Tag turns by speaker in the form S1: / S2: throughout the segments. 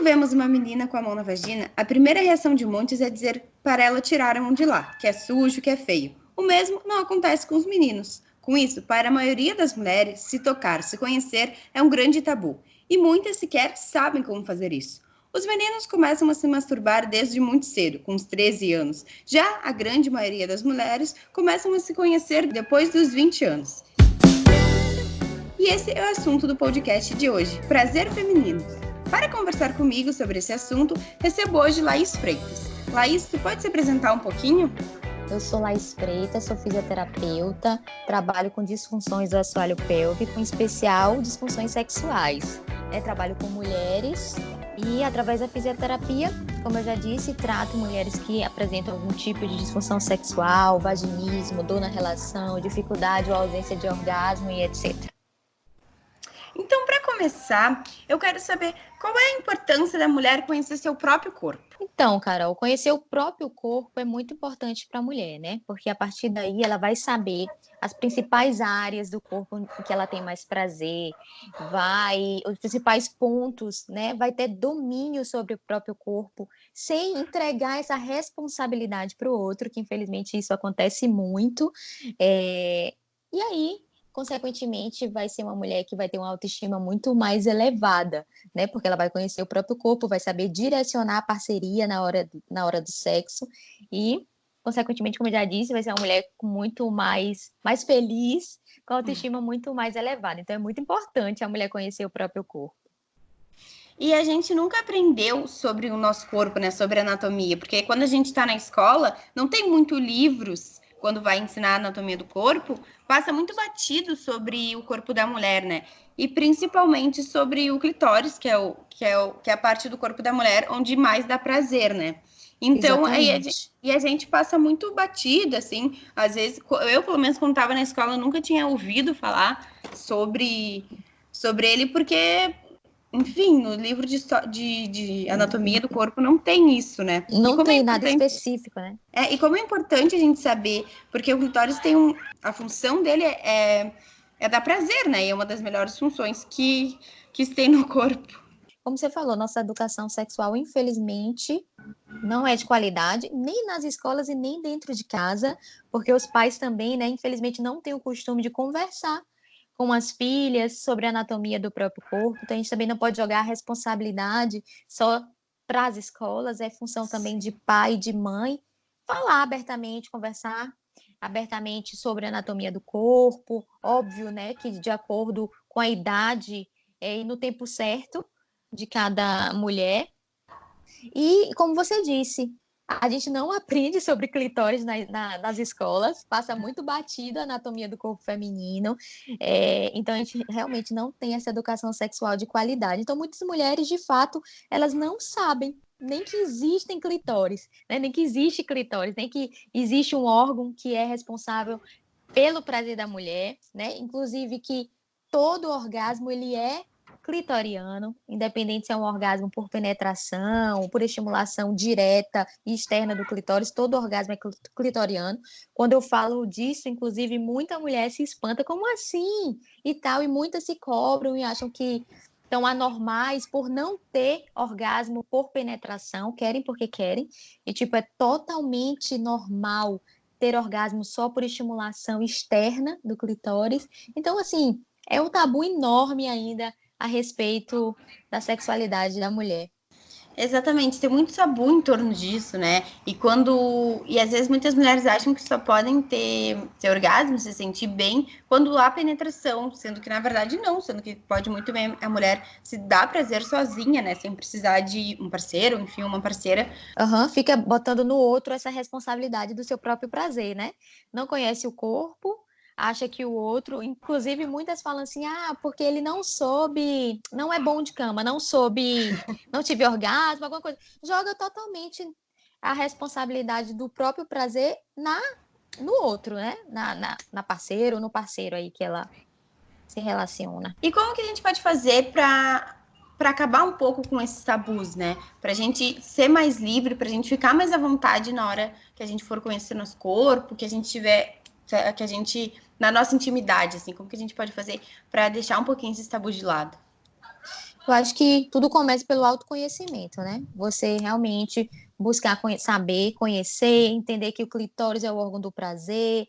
S1: Quando vemos uma menina com a mão na vagina, a primeira reação de muitos é dizer para ela tirar a mão de lá, que é sujo, que é feio. O mesmo não acontece com os meninos. Com isso, para a maioria das mulheres, se tocar, se conhecer é um grande tabu. E muitas sequer sabem como fazer isso. Os meninos começam a se masturbar desde muito cedo, com uns 13 anos. Já a grande maioria das mulheres começam a se conhecer depois dos 20 anos. E esse é o assunto do podcast de hoje, prazer feminino. Para conversar comigo sobre esse assunto, recebo hoje Laís Freitas. Laís, tu pode se apresentar um pouquinho?
S2: Eu sou Laís Freitas, sou fisioterapeuta, trabalho com disfunções do assoalho pélvico, em especial disfunções sexuais. Trabalho com mulheres e, através da fisioterapia, como eu já disse, trato mulheres que apresentam algum tipo de disfunção sexual, vaginismo, dor na relação, dificuldade ou ausência de orgasmo e etc.
S1: Então, para começar, eu quero saber qual é a importância da mulher conhecer seu próprio corpo.
S2: Então, Carol, conhecer o próprio corpo é muito importante para a mulher, né? Porque a partir daí ela vai saber as principais áreas do corpo em que ela tem mais prazer, os principais pontos, né? Vai ter domínio sobre o próprio corpo, sem entregar essa responsabilidade para o outro, que infelizmente isso acontece muito. E aí, consequentemente, vai ser uma mulher que vai ter uma autoestima muito mais elevada, né? Porque ela vai conhecer o próprio corpo, vai saber direcionar a parceria na hora do sexo e, consequentemente, como eu já disse, vai ser uma mulher muito mais feliz, com a autoestima muito mais elevada. Então, é muito importante a mulher conhecer o próprio corpo.
S1: E a gente nunca aprendeu sobre o nosso corpo, né? Sobre anatomia, porque quando a gente está na escola, não tem muito livros quando vai ensinar a anatomia do corpo, passa muito batido sobre o corpo da mulher, né? E principalmente sobre o clitóris, que é a parte do corpo da mulher onde mais dá prazer, né? Então, a gente passa muito batido, assim, às vezes, eu, pelo menos, quando estava na escola, nunca tinha ouvido falar sobre ele, porque, enfim, no livro de anatomia do corpo não tem isso, né?
S2: Não tem nada específico, né?
S1: E como é importante a gente saber, porque o clitóris tem a função dele é dar prazer, né? E é uma das melhores funções que se tem no corpo.
S2: Como você falou, nossa educação sexual, infelizmente, não é de qualidade, nem nas escolas e nem dentro de casa, porque os pais também, né, infelizmente, não têm o costume de conversar com as filhas sobre a anatomia do próprio corpo. Então, a gente também não pode jogar a responsabilidade só para as escolas, é função também de pai e de mãe falar abertamente, conversar abertamente sobre a anatomia do corpo. Óbvio, né, que de acordo com a idade e no tempo certo de cada mulher. E, como você disse, a gente não aprende sobre clitóris nas escolas, passa muito batido a anatomia do corpo feminino, então a gente realmente não tem essa educação sexual de qualidade. Então, muitas mulheres, de fato, elas não sabem nem que existem clitóris, né? Nem que existe clitóris, nem que existe um órgão que é responsável pelo prazer da mulher, né? Inclusive que todo orgasmo ele é clitoriano, independente se é um orgasmo por penetração, por estimulação direta e externa do clitóris, todo orgasmo é clitoriano. Quando eu falo disso, inclusive, muita mulher se espanta, como assim? E tal, e muitas se cobram e acham que estão anormais por não ter orgasmo por penetração, querem porque querem, e tipo, é totalmente normal ter orgasmo só por estimulação externa do clitóris. Então, assim, é um tabu enorme ainda a respeito da sexualidade da mulher.
S1: Exatamente, tem muito tabu em torno disso, né? E às vezes muitas mulheres acham que só podem ter orgasmo, se sentir bem quando há penetração, sendo que na verdade não, sendo que pode muito bem a mulher se dar prazer sozinha, né? Sem precisar de um parceiro, enfim, uma parceira.
S2: Fica botando no outro essa responsabilidade do seu próprio prazer, né? Não conhece o corpo, acha que o outro, inclusive muitas falam assim, porque ele não soube, não é bom de cama, não tive orgasmo, alguma coisa. Joga totalmente a responsabilidade do próprio prazer no outro, né? Na parceira ou no parceiro aí que ela se relaciona.
S1: E como que a gente pode fazer para acabar um pouco com esses tabus, né? Pra gente ser mais livre, pra gente ficar mais à vontade na hora que a gente for conhecer nosso corpo, que a gente na nossa intimidade, assim, como que a gente pode fazer para deixar um pouquinho esses tabus de lado?
S2: Eu acho que tudo começa pelo autoconhecimento, né? Você realmente buscar saber, conhecer, entender que o clitóris é o órgão do prazer,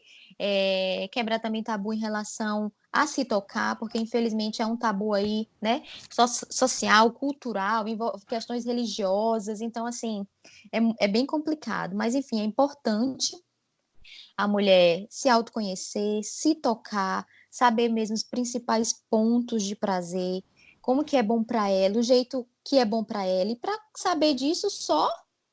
S2: quebrar também tabu em relação a se tocar, porque infelizmente é um tabu aí, né? Social, cultural, envolve questões religiosas, então assim, é bem complicado, mas enfim, é importante a mulher se autoconhecer, se tocar, saber mesmo os principais pontos de prazer, como que é bom para ela, o jeito que é bom para ela, e para saber disso só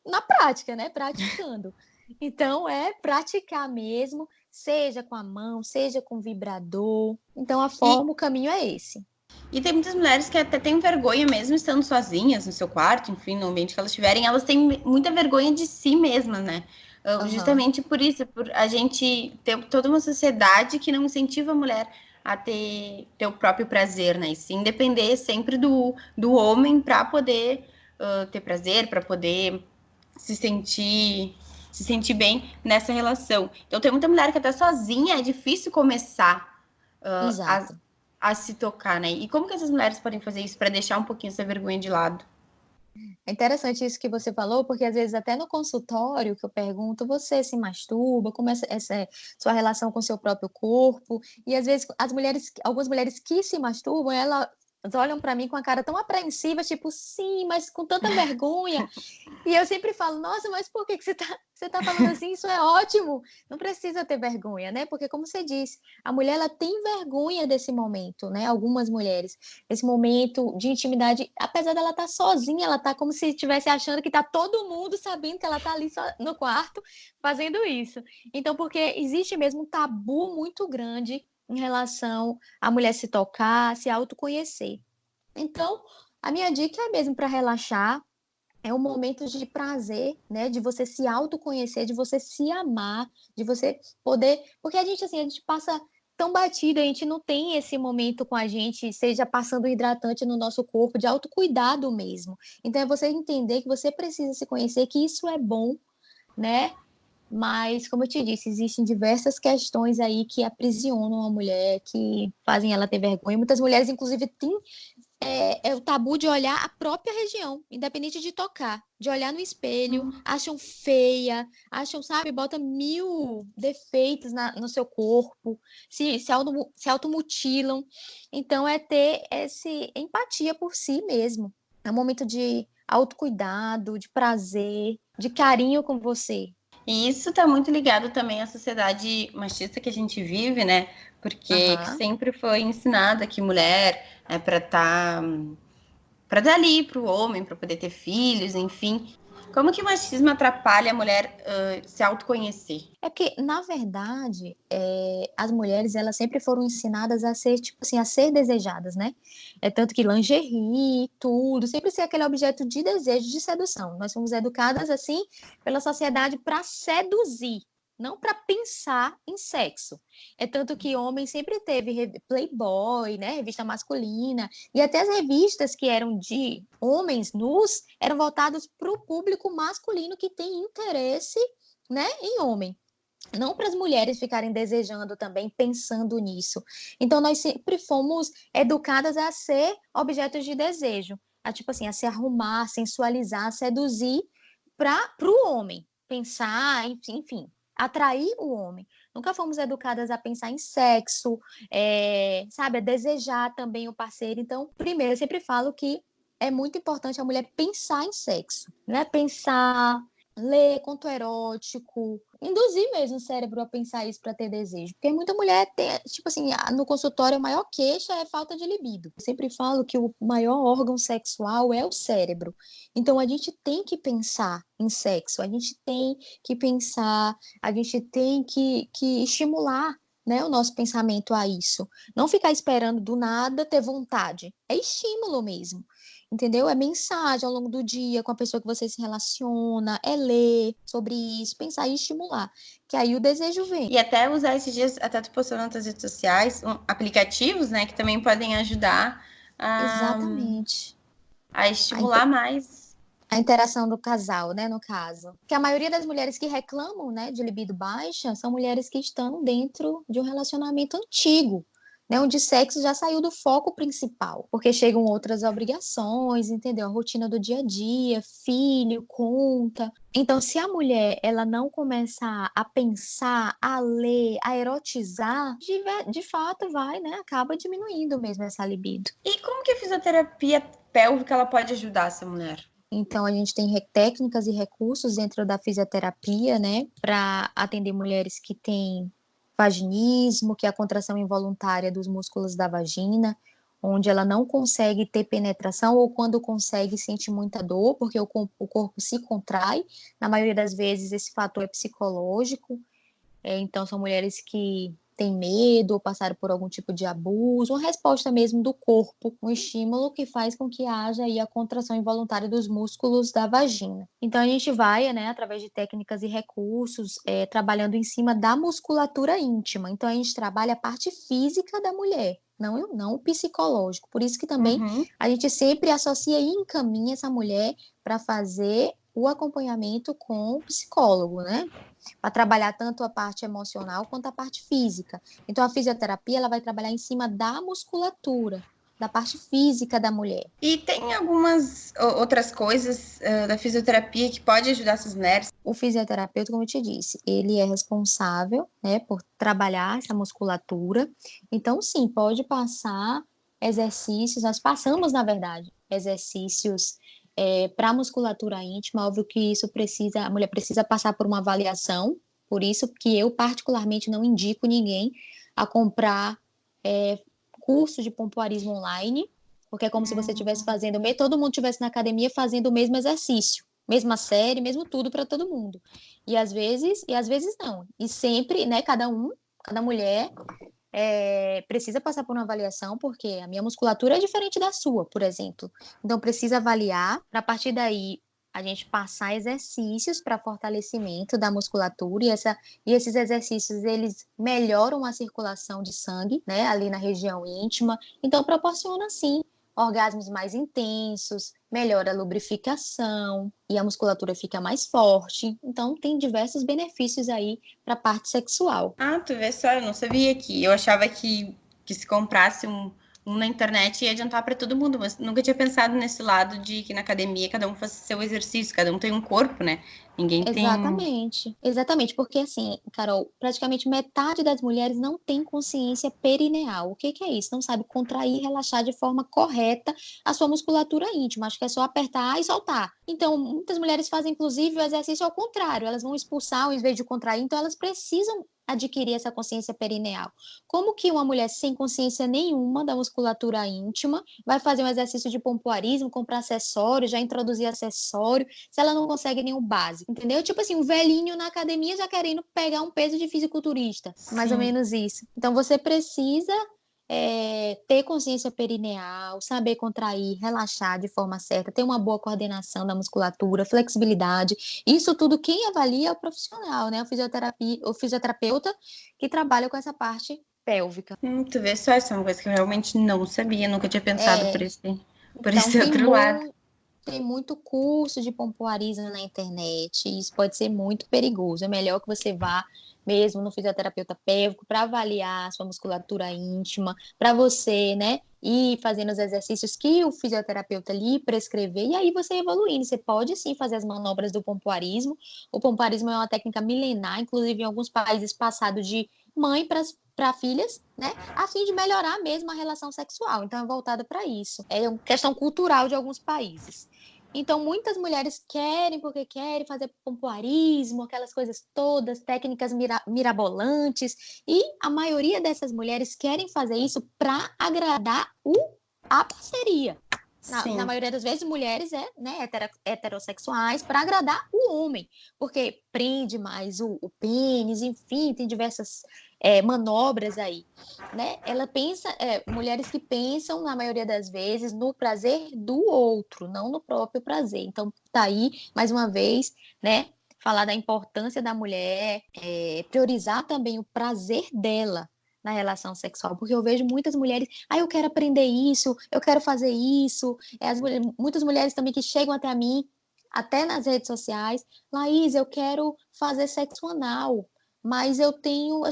S2: na prática, né? Praticando. Então, é praticar mesmo, seja com a mão, seja com vibrador. Então,
S1: E,
S2: o caminho é esse.
S1: e tem muitas mulheres que até têm vergonha, mesmo estando sozinhas no seu quarto, enfim, no ambiente que elas estiverem, elas têm muita vergonha de si mesmas, né?
S2: Aham.
S1: Justamente por isso, por a gente ter toda uma sociedade que não incentiva a mulher a ter o próprio prazer, né? E sim depender sempre do homem para poder ter prazer, para poder se sentir se sentir bem nessa relação. Então tem muita mulher que até sozinha é difícil começar a,
S2: Exato.
S1: a se tocar, né? E como que essas mulheres podem fazer isso para deixar um pouquinho essa vergonha de lado?
S2: É interessante isso que você falou, porque às vezes até no consultório que eu pergunto, você se masturba, como essa é sua relação com o seu próprio corpo? E às vezes algumas mulheres que se masturbam, elas olham para mim com a cara tão apreensiva, tipo, sim, mas com tanta vergonha. E eu sempre falo, nossa, mas por que você tá falando assim? Isso é ótimo. Não precisa ter vergonha, né? Porque, como você disse, a mulher ela tem vergonha desse momento, né? Algumas mulheres, esse momento de intimidade, apesar dela estar sozinha, ela tá como se estivesse achando que tá todo mundo sabendo que ela tá ali só no quarto fazendo isso. Então, porque existe mesmo um tabu muito grande em relação à mulher se tocar, se autoconhecer. Então, a minha dica é mesmo para relaxar, é um momento de prazer, né, de você se autoconhecer, de você se amar, de você poder, porque a gente assim, a gente passa tão batido, a gente não tem esse momento com a gente, seja passando hidratante no nosso corpo, de autocuidado mesmo. Então é você entender que você precisa se conhecer, que isso é bom, né? Mas, como eu te disse, existem diversas questões aí que aprisionam a mulher, que fazem ela ter vergonha. Muitas mulheres, inclusive, têm o tabu de olhar a própria região, independente de tocar, de olhar no espelho, acham feia, acham, sabe, bota mil defeitos no seu corpo, se automutilam. Então, é ter essa empatia por si mesmo. É um momento de autocuidado, de prazer, de carinho com você.
S1: E isso está muito ligado também à sociedade machista que a gente vive, né? Porque
S2: Aham.
S1: sempre foi ensinada que mulher é para estar ali para o homem, para poder ter filhos, enfim. Como que o machismo atrapalha a mulher se autoconhecer?
S2: É porque, na verdade, as mulheres, elas sempre foram ensinadas a ser, tipo assim, a ser desejadas, né? É tanto que lingerie, tudo, sempre ser aquele objeto de desejo, de sedução. Nós fomos educadas, assim, pela sociedade para seduzir, não para pensar em sexo. É tanto que homem sempre teve Playboy, né? Revista masculina, e até as revistas que eram de homens nus eram voltadas para o público masculino que tem interesse, né, em homem, não para as mulheres ficarem desejando também, pensando nisso. Então, nós sempre fomos educadas a ser objetos de desejo, a tipo assim, a se arrumar, sensualizar, seduzir para o homem, pensar, enfim, atrair o homem. Nunca fomos educadas a pensar em sexo, sabe, a desejar também o parceiro. Então, primeiro, eu sempre falo que é muito importante a mulher pensar em sexo, né? Pensar, ler conto erótico, induzir mesmo o cérebro a pensar isso para ter desejo. Porque muita mulher tem, tipo assim, no consultório a maior queixa é falta de libido. Eu sempre falo que o maior órgão sexual é o cérebro. Então a gente tem que pensar em sexo, a gente tem que pensar, a gente tem que estimular, né, o nosso pensamento a isso. Não ficar esperando do nada ter vontade. É estímulo mesmo. Entendeu? É mensagem ao longo do dia com a pessoa que você se relaciona, é ler sobre isso, pensar e estimular, que aí o desejo vem.
S1: E até usar esses dias, até tu postou nas tuas redes sociais, aplicativos, né, que também podem ajudar a,
S2: Exatamente.
S1: a
S2: A,
S1: estimular mais.
S2: a interação do casal, né, no caso. Que a maioria das mulheres que reclamam, né, de libido baixa são mulheres que estão dentro de um relacionamento antigo, né, onde sexo já saiu do foco principal, porque chegam outras obrigações, entendeu? A rotina do dia a dia, filho, conta. Então, se a mulher ela não começar a pensar, a ler, a erotizar, de fato vai, né, acaba diminuindo mesmo essa libido.
S1: E como que a fisioterapia pélvica ela pode ajudar essa mulher?
S2: Então, a gente tem técnicas e recursos dentro da fisioterapia, né, para atender mulheres que têm vaginismo, que é a contração involuntária dos músculos da vagina, onde ela não consegue ter penetração ou quando consegue sente muita dor, porque o corpo se contrai. Na maioria das vezes, esse fator é psicológico. Então, são mulheres que têm medo ou passaram por algum tipo de abuso, uma resposta mesmo do corpo, um estímulo que faz com que haja aí a contração involuntária dos músculos da vagina. Então, a gente vai, né, através de técnicas e recursos, trabalhando em cima da musculatura íntima. Então, a gente trabalha a parte física da mulher, não o psicológico. Por isso que também a gente sempre associa e encaminha essa mulher para fazer o acompanhamento com o psicólogo, né? Para trabalhar tanto a parte emocional quanto a parte física. Então, a fisioterapia ela vai trabalhar em cima da musculatura, da parte física da mulher.
S1: E tem algumas outras coisas da fisioterapia que pode ajudar essas mulheres?
S2: O fisioterapeuta, como eu te disse, ele é responsável, né, por trabalhar essa musculatura. Então, sim, pode passar exercícios, nós passamos, na verdade, exercícios para a musculatura íntima. Óbvio que isso precisa, a mulher precisa passar por uma avaliação, por isso que eu particularmente não indico ninguém a comprar curso de pompoarismo online, porque é como se você estivesse fazendo, todo mundo estivesse na academia fazendo o mesmo exercício, mesma série, mesmo tudo para todo mundo. E às vezes não. E sempre, né, cada mulher precisa passar por uma avaliação, porque a minha musculatura é diferente da sua, por exemplo. Então, precisa avaliar, para a partir daí, a gente passar exercícios para fortalecimento da musculatura, e esses exercícios, eles melhoram a circulação de sangue, né, ali na região íntima. Então, proporciona, sim, orgasmos mais intensos, melhora a lubrificação e a musculatura fica mais forte. Então, tem diversos benefícios aí para a parte sexual.
S1: Ah, tu vê só, eu não sabia que. Eu achava que se comprasse um na internet ia adiantar para todo mundo, mas nunca tinha pensado nesse lado de que na academia cada um faz seu exercício, cada um tem um corpo, né? Ninguém tem.
S2: Exatamente, porque assim, Carol, praticamente metade das mulheres não tem consciência perineal. O que que é isso? Não sabe contrair e relaxar de forma correta a sua musculatura íntima. Acho que é só apertar e soltar. Então, muitas mulheres fazem, inclusive, o exercício ao contrário. Elas vão expulsar em vez de contrair, então elas precisam adquirir essa consciência perineal. Como que uma mulher sem consciência nenhuma da musculatura íntima vai fazer um exercício de pompoarismo, comprar acessório, já introduzir acessório, se ela não consegue nenhum básico, entendeu? Tipo assim, um velhinho na academia já querendo pegar um peso de fisiculturista, mais ou
S1: Sim.
S2: menos isso. Então, você precisa ter consciência perineal, saber contrair, relaxar de forma certa, ter uma boa coordenação da musculatura, flexibilidade. Isso tudo quem avalia é o profissional, né? O fisioterapeuta que trabalha com essa parte pélvica.
S1: Tu vê só, isso é uma coisa que eu realmente não sabia, nunca tinha pensado
S2: É,
S1: por
S2: então
S1: esse outro lado.
S2: tem muito curso de pompoarismo na internet, e isso pode ser muito perigoso. É melhor que você vá mesmo no fisioterapeuta pélvico para avaliar a sua musculatura íntima, para você, né, ir fazendo os exercícios que o fisioterapeuta lhe prescrever, e aí você evoluindo. Você pode sim fazer as manobras do pompoarismo. O pompoarismo é uma técnica milenar, inclusive em alguns países passado de mãe para filhas, né, a fim de melhorar mesmo a relação sexual. Então, é voltada para isso. É uma questão cultural de alguns países. Então, muitas mulheres querem, porque querem fazer pompoarismo, aquelas coisas todas, técnicas mirabolantes, e a maioria dessas mulheres querem fazer isso para agradar a parceria. Na
S1: Sim.
S2: maioria das vezes, mulheres né, heterossexuais para agradar o homem, porque prende mais o pênis, enfim, tem diversas manobras aí, né? Mulheres que pensam, na maioria das vezes, no prazer do outro, não no próprio prazer. Então, tá aí, mais uma vez, né? Falar da importância da mulher, priorizar também o prazer dela na relação sexual, porque eu vejo muitas mulheres, eu quero aprender isso, eu quero fazer isso, muitas mulheres também que chegam até a mim, até nas redes sociais, Laís, eu quero fazer sexo anal, mas eu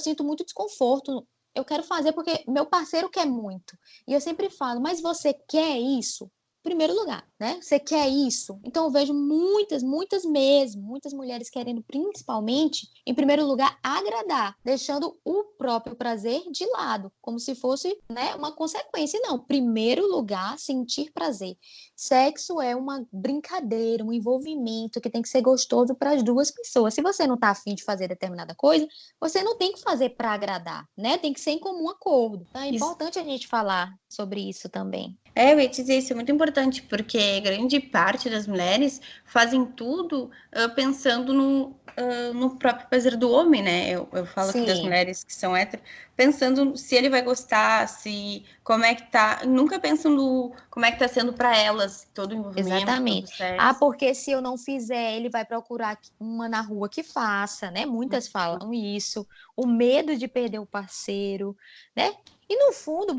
S2: sinto muito desconforto eu quero fazer porque meu parceiro quer muito. E eu sempre falo, mas você quer isso? Primeiro lugar, né? Você quer isso? Então eu vejo muitas mesmo, muitas mulheres querendo principalmente, em primeiro lugar, agradar, deixando o próprio prazer de lado, como se fosse, né, uma consequência. Não, primeiro lugar, sentir prazer. Sexo é uma brincadeira, um envolvimento que tem que ser gostoso para as duas pessoas. Se você não está afim de fazer determinada coisa, você não tem que fazer para agradar, né? Tem que ser em comum acordo. Então é
S1: Isso.
S2: importante a gente falar sobre isso também.
S1: Eu ia te dizer, isso é muito importante, porque grande parte das mulheres fazem tudo pensando no próprio prazer do homem, né? Eu falo aqui das
S2: Sim.
S1: mulheres que são hétero, pensando se ele vai gostar, se como é que tá. Nunca pensam no como é que tá sendo para elas todo o envolvimento, todo o
S2: Exatamente. Ah,
S1: sexo.
S2: porque se eu não fizer, ele vai procurar uma na rua que faça, né? Muitas falam isso. O medo de perder o parceiro, né? E no fundo,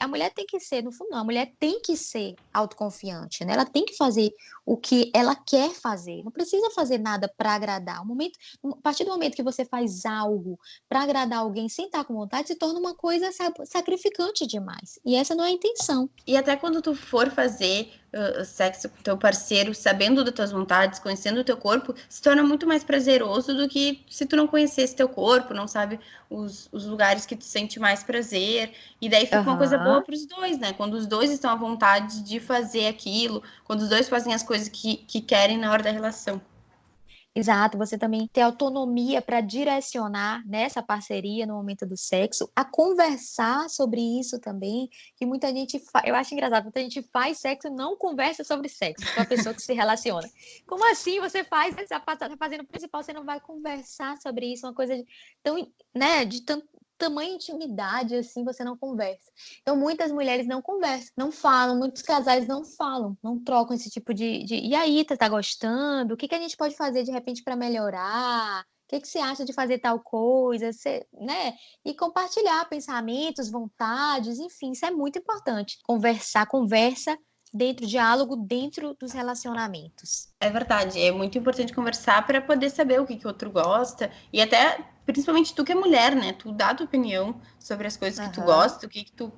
S2: a mulher tem que ser, no fundo, não, a mulher tem que ser autoconfiante, né? Ela tem que fazer o que ela quer fazer. Não precisa fazer nada para agradar. A partir do momento que você faz algo para agradar alguém sem estar com vontade, se torna uma coisa sacrificante demais. E essa não é a intenção.
S1: E até quando tu for fazer sexo com teu parceiro, sabendo das tuas vontades, conhecendo o teu corpo, se torna muito mais prazeroso do que se tu não conhecesse teu corpo, não sabe os lugares que tu sente mais prazer. E daí fica uma coisa boa
S2: Aham.
S1: para os dois, né? Quando os dois estão à vontade de fazer aquilo, quando os dois fazem as coisas que querem na hora da relação.
S2: Exato, você também ter autonomia para direcionar nessa parceria no momento do sexo, a conversar sobre isso também, que muita gente eu acho engraçado, muita gente faz sexo e não conversa sobre sexo com a pessoa que se relaciona. Como assim você faz, você tá fazendo o principal, você não vai conversar sobre isso, uma coisa tão, né, de tamanha intimidade assim, você não conversa. Então, muitas mulheres não conversam, não falam, muitos casais não falam, não trocam esse tipo de... E aí, tá gostando? O que que a gente pode fazer de repente para melhorar? O que que você acha de fazer tal coisa? Você, né? E compartilhar pensamentos, vontades, enfim, isso é muito importante. Conversar, conversa dentro, diálogo dentro dos relacionamentos.
S1: É verdade, é muito importante conversar para poder saber o que o outro gosta e até, principalmente tu que é mulher, né? Tu dá a tua opinião sobre as coisas que tu
S2: Aham.
S1: gosta, o que tu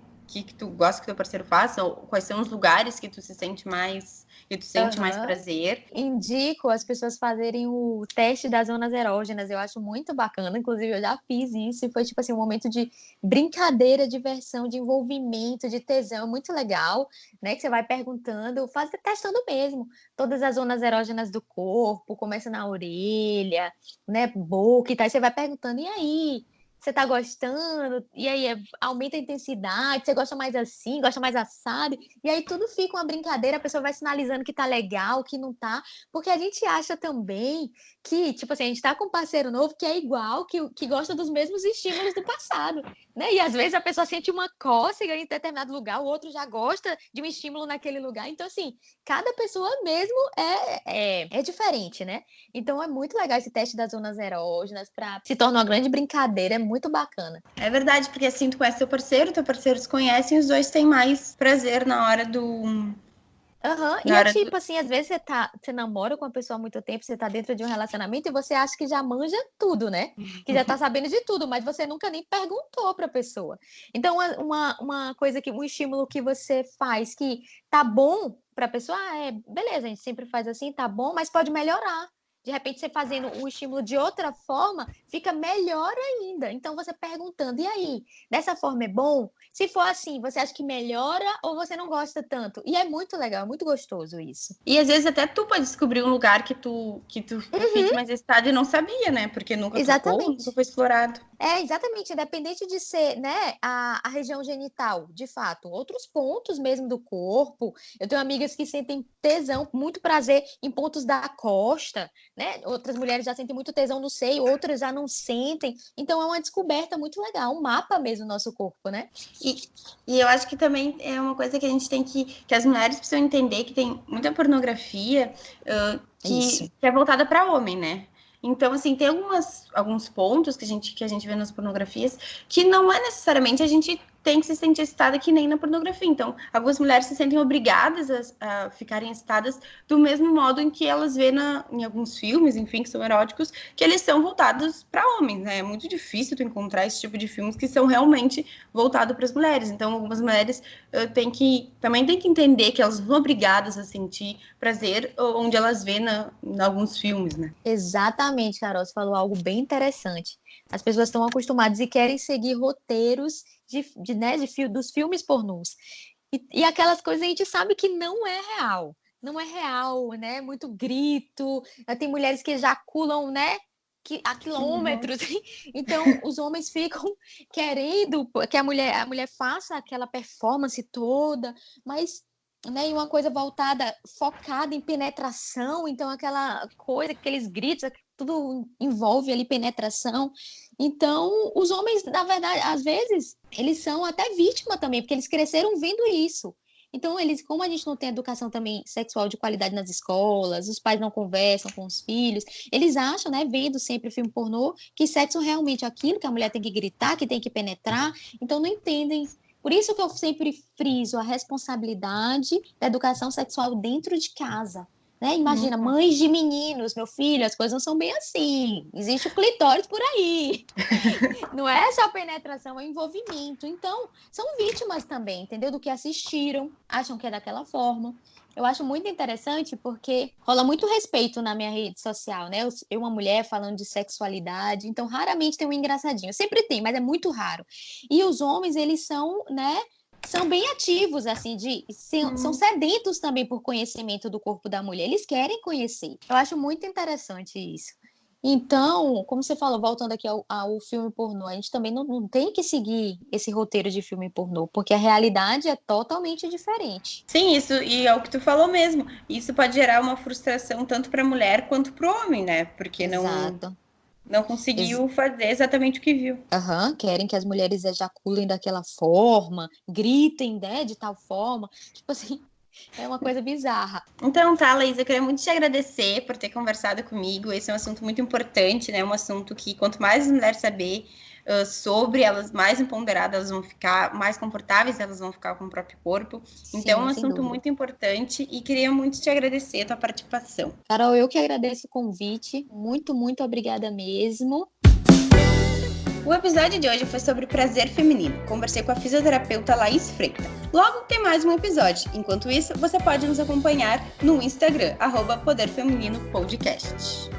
S1: gosta que teu parceiro faça, ou quais são os lugares que tu se sente mais, que tu sente mais
S2: Aham.
S1: prazer.
S2: Indico as pessoas fazerem o teste das zonas erógenas, eu acho muito bacana, inclusive eu já fiz isso e foi tipo assim um momento de brincadeira, diversão, de envolvimento, de tesão, muito legal, né? Que você vai perguntando, testando mesmo, todas as zonas erógenas do corpo, começa na orelha, né, boca e tal, e você vai perguntando, e aí? Você tá gostando? E aí aumenta a intensidade, você gosta mais assim, gosta mais assado? E aí tudo fica uma brincadeira, a pessoa vai sinalizando que tá legal, que não tá, porque a gente acha também que, tipo assim, a gente tá com um parceiro novo que é igual, que gosta dos mesmos estímulos do passado, né? E às vezes a pessoa sente uma cócega em determinado lugar, o outro já gosta de um estímulo naquele lugar. Então, assim, cada pessoa mesmo é diferente, né? Então é muito legal esse teste das zonas erógenas, se torna uma grande brincadeira, é muito bacana.
S1: É verdade, porque assim tu conhece teu parceiro se conhece e os dois têm mais prazer
S2: Aham, e
S1: na
S2: é
S1: hora do.
S2: tipo assim, às vezes você namora com uma pessoa há muito tempo, você tá dentro de um relacionamento e você acha que já manja tudo, né? Que já tá sabendo de tudo, mas você nunca nem perguntou pra pessoa. Então, uma coisa um estímulo que você faz que tá bom pra pessoa, beleza, a gente sempre faz assim, tá bom, mas pode melhorar. De repente, você fazendo o estímulo de outra forma, fica melhor ainda. Então, você perguntando, e aí, dessa forma é bom? Se for assim, você acha que melhora ou você não gosta tanto? E é muito legal, é muito gostoso isso.
S1: E às vezes até tu pode descobrir um lugar que tu fique mais excitado e não sabia, né? Porque nunca tocou, nunca
S2: Exatamente.
S1: foi explorado.
S2: Exatamente, independente de ser, né, a região genital, de fato, outros pontos mesmo do corpo. Eu tenho amigas que sentem tesão, muito prazer em pontos da costa, né? Outras mulheres já sentem muito tesão no seio, outras já não sentem. Então é uma descoberta muito legal, um mapa mesmo do nosso corpo, né?
S1: E, e eu acho que também é uma coisa que a gente tem que as mulheres precisam entender que tem muita pornografia
S2: Isso.
S1: que é voltada para homem, né? Então, assim, tem alguns pontos que a gente vê nas pornografias que não é necessariamente a gente tem que se sentir excitada que nem na pornografia. Então, algumas mulheres se sentem obrigadas a ficarem excitadas do mesmo modo em que elas vêem em alguns filmes, enfim, que são eróticos, que eles são voltados para homens, né? É muito difícil tu encontrar esse tipo de filmes que são realmente voltados para as mulheres. Então, algumas mulheres também têm que entender que elas são obrigadas a sentir prazer onde elas vêem em alguns filmes, né?
S2: Exatamente, Carol, você falou algo bem interessante. As pessoas estão acostumadas e querem seguir roteiros dos filmes pornôs. E aquelas coisas a gente sabe que não é real. Não é real, né? Muito grito. Tem mulheres que ejaculam, né? A quilômetros. Uhum. Então, os homens ficam querendo que a mulher faça aquela performance toda, mas, né, e uma coisa focada em penetração, então aquela coisa, aqueles gritos, tudo envolve ali penetração. Então, os homens, na verdade, às vezes, eles são até vítima também, porque eles cresceram vendo isso. Então, como a gente não tem educação também sexual de qualidade nas escolas, os pais não conversam com os filhos, eles acham, né, vendo sempre filme pornô, que sexo realmente é aquilo, que a mulher tem que gritar, que tem que penetrar, então não entendem. Por isso que eu sempre friso a responsabilidade da educação sexual dentro de casa. Né? Imagina, mães de meninos, meu filho, as coisas não são bem assim. Existe o clitóris por aí. Não é só penetração, é envolvimento. Então, são vítimas também, entendeu? Do que assistiram, acham que é daquela forma. Eu acho muito interessante porque rola muito respeito na minha rede social, né? Eu uma mulher falando de sexualidade, então raramente tem um engraçadinho. Sempre tem, mas é muito raro. E os homens, eles são, né? São bem ativos, assim, são sedentos também por conhecimento do corpo da mulher. Eles querem conhecer. Eu acho muito interessante isso. Então, como você falou, voltando aqui ao filme pornô, a gente também não tem que seguir esse roteiro de filme pornô, porque a realidade é totalmente diferente.
S1: Sim, isso, e é o que tu falou mesmo. Isso pode gerar uma frustração tanto para a mulher quanto para o homem, né? Porque
S2: Exato.
S1: Não conseguiu fazer exatamente o que viu.
S2: Querem que as mulheres ejaculem daquela forma, gritem, né, de tal forma. Tipo assim, é uma coisa bizarra.
S1: Então tá, Laís, eu queria muito te agradecer por ter conversado comigo. Esse é um assunto muito importante, né? Um assunto que quanto mais as mulheres saber sobre, elas mais empoderadas elas vão ficar, mais confortáveis elas vão ficar com o próprio corpo. Sim, então é um assunto muito importante e queria muito te agradecer a tua participação.
S2: Carol, eu que agradeço o convite. Muito, muito obrigada mesmo.
S1: O episódio de hoje foi sobre prazer feminino. Conversei com a fisioterapeuta Laís Freitas. Logo tem mais um episódio. Enquanto isso, você pode nos acompanhar no Instagram, @PoderFeminiноPodcast.